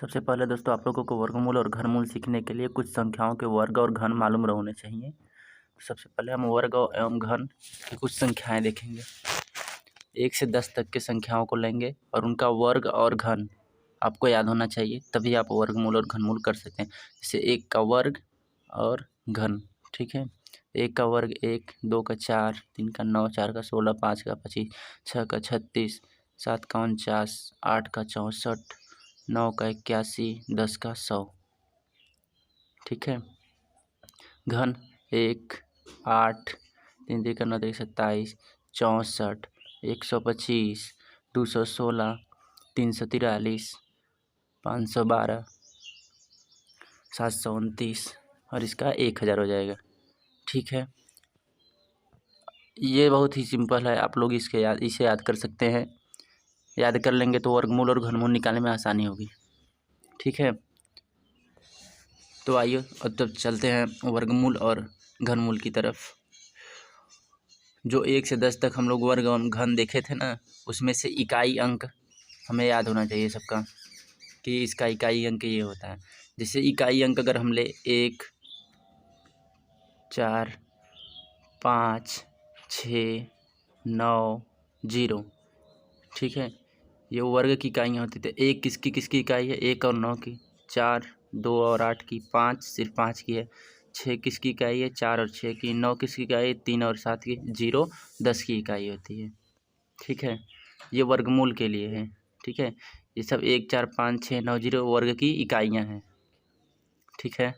सबसे पहले दोस्तों आप लोगों को वर्गमूल और घनमूल सीखने के लिए कुछ संख्याओं के वर्ग और घन मालूम होने चाहिए। सबसे पहले हम वर्ग एवं घन की कुछ संख्याएं देखेंगे। 1 से 10 तक की संख्याओं को लेंगे और उनका वर्ग और घन आपको याद होना चाहिए, तभी आप वर्गमूल और घनमूल कर सकते हैं। जैसे 1 का वर्ग और घन, ठीक है। 1 का वर्ग 1, 2 का 4, 3 का 9, 4 का 16, 5 का 25, 6 का 36, 7 का 49, 8 का 64, 9 का 81, 10 का 100, ठीक है। घन 1, 8, 3 3 का 9, 3 27, 64, 125, 216, 343, 512, 729 और इसका 1000 हो जाएगा, ठीक है। ये बहुत ही सिंपल है, आप लोग इसे याद कर सकते हैं। याद कर लेंगे तो वर्गमूल और घनमूल निकालने में आसानी होगी, ठीक है। तो आइए अब तब चलते हैं वर्गमूल और घनमूल की तरफ। जो 1 से 10 तक हम लोग वर्ग और घन देखे थे ना, उसमें से इकाई अंक हमें याद होना चाहिए सबका, कि इसका इकाई अंक ये होता है। जैसे इकाई अंक अगर हम ले 1, 4, 5, 6, 9, 0, ठीक है। ये वर्ग की इकाइयाँ होती थी। 1 किसकी इकाई है? 1 और 9 की। 4, 2 और 8 की। 5 सिर्फ 5 की है। 6 किसकी इकाई है? 4 और 6 की। 9 किसकी इकाई है? 3 और 7 की। 0 10 की इकाई होती है, ठीक है। ये वर्गमूल के लिए है, ठीक है। ये सब 1, 4, 5, 6, 9, 0 वर्ग की इकाइयाँ हैं, ठीक है।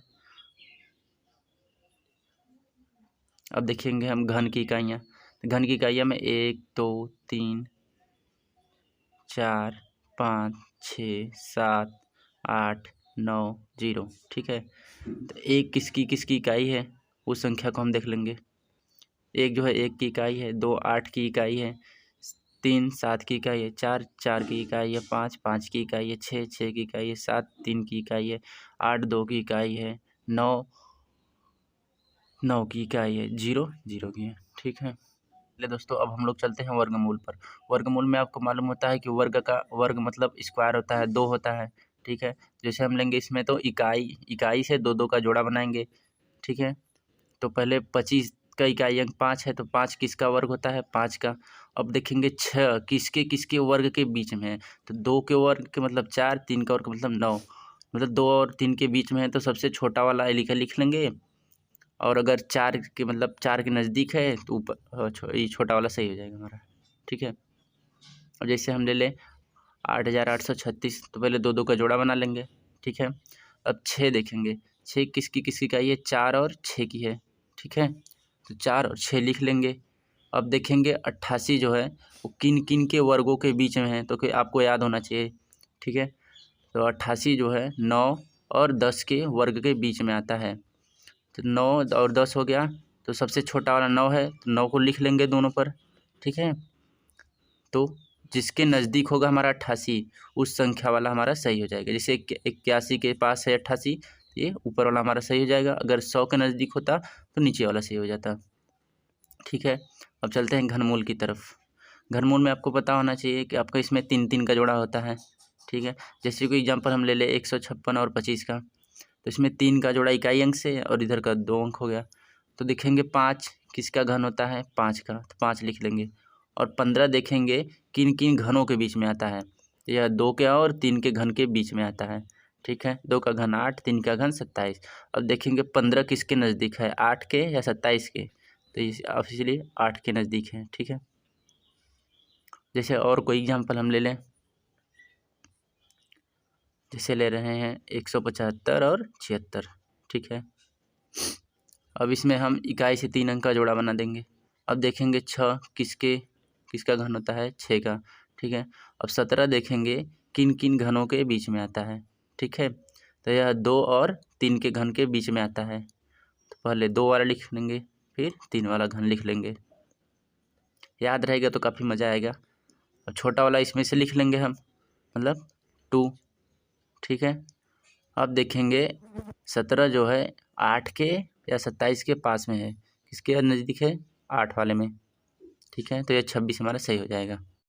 अब देखेंगे हम घन की इकाइयाँ। घन की इकाइयाँ में 1, 2, 3, 4, 5, 6, 7, 8, 9, 0, ठीक है। तो 1 किसकी इकाई है, उस संख्या को हम देख लेंगे। 1 जो है 1 की इकाई है, 2 8 की इकाई है, 3 7 की इकाई है, 4 4 की इकाई है, 5 5 की इकाई है, 6 6 की इकाई है, 7 3 की इकाई है, 8 2 की इकाई है, 9 9 की इकाई है, 0 0 की है, ठीक है। चलिए दोस्तों अब हम लोग चलते हैं वर्गमूल पर। वर्गमूल में आपको मालूम होता है कि वर्ग मतलब स्क्वायर होता है, 2 होता है, ठीक है। जैसे हम लेंगे इसमें तो इकाई से 2 2 का जोड़ा बनाएंगे, ठीक है। तो पहले 25 का इकाई अंक 5 है, तो 5 किसका वर्ग होता है? 5 का। अब देखेंगे 6 किसके वर्ग के बीच में है? तो 2 के वर्ग के मतलब 4, 3 का वर्ग मतलब 9, मतलब 2 और 3 के बीच में है, तो सबसे छोटा वाला लिख लेंगे। और अगर 4 के मतलब 4 के नज़दीक है तो ऊपर ये छोटा वाला सही हो जाएगा हमारा, ठीक है। और जैसे हम ले लें 8836, तो पहले 2 2 का जोड़ा बना लेंगे, ठीक है। अब 6 देखेंगे। 6 किसकी इकाई है? 4 और 6 की है, ठीक है। तो 4 और 6 लिख लेंगे। अब देखेंगे 88 जो है वो किन के वर्गों के बीच में है, तो आपको याद होना चाहिए, ठीक है। तो 88 जो है 9 और 10 के वर्ग के बीच में आता है। तो 9 और 10 हो गया, तो सबसे छोटा वाला 9 है, तो 9 को लिख लेंगे दोनों पर, ठीक है। तो जिसके नज़दीक होगा हमारा 88, उस संख्या वाला हमारा सही हो जाएगा। जैसे 81 के पास है 88, ये ऊपर वाला हमारा सही हो जाएगा। अगर 100 के नज़दीक होता तो नीचे वाला सही हो जाता, ठीक है। अब चलते हैं घनमूल की तरफ। घनमूल में आपको पता होना चाहिए कि आपका इसमें 3 3 का जोड़ा होता है, ठीक है। जैसे कोई एग्जाम्पल हम ले लें 156 और 25 का, तो इसमें 3 का जोड़ा इकाई अंक से और इधर का 2 अंक हो गया। तो देखेंगे 5 किसका घन होता है? 5 का, तो 5 लिख लेंगे। और 15 देखेंगे किन घनों के बीच में आता है? यह 2 के और 3 के घन के बीच में आता है, ठीक है। 2 का घन 8, 3 का घन 27। अब देखेंगे 15 किसके नज़दीक है? 8 के या 27 के? तो इसलिए 8 के नज़दीक है, ठीक है। जैसे और कोई एग्जाम्पल हम ले लें, जैसे ले रहे हैं 175 और 76, ठीक है। अब इसमें हम इकाई से 3 अंक का जोड़ा बना देंगे। अब देखेंगे 6 किसका घन होता है? 6 का, ठीक है। अब 17 देखेंगे किन घनों के बीच में आता है, ठीक है। तो यह 2 और 3 के घन के बीच में आता है। तो पहले 2 वाला लिख लेंगे, फिर 3 वाला घन लिख लेंगे। याद रहेगा तो काफ़ी मज़ा आएगा। और छोटा वाला इसमें से लिख लेंगे हम, मतलब 2, ठीक है। अब देखेंगे 17 जो है 8 के या 27 के पास में है, किसके नज़दीक है? 8 वाले में, ठीक है। तो ये 26 हमारा सही हो जाएगा।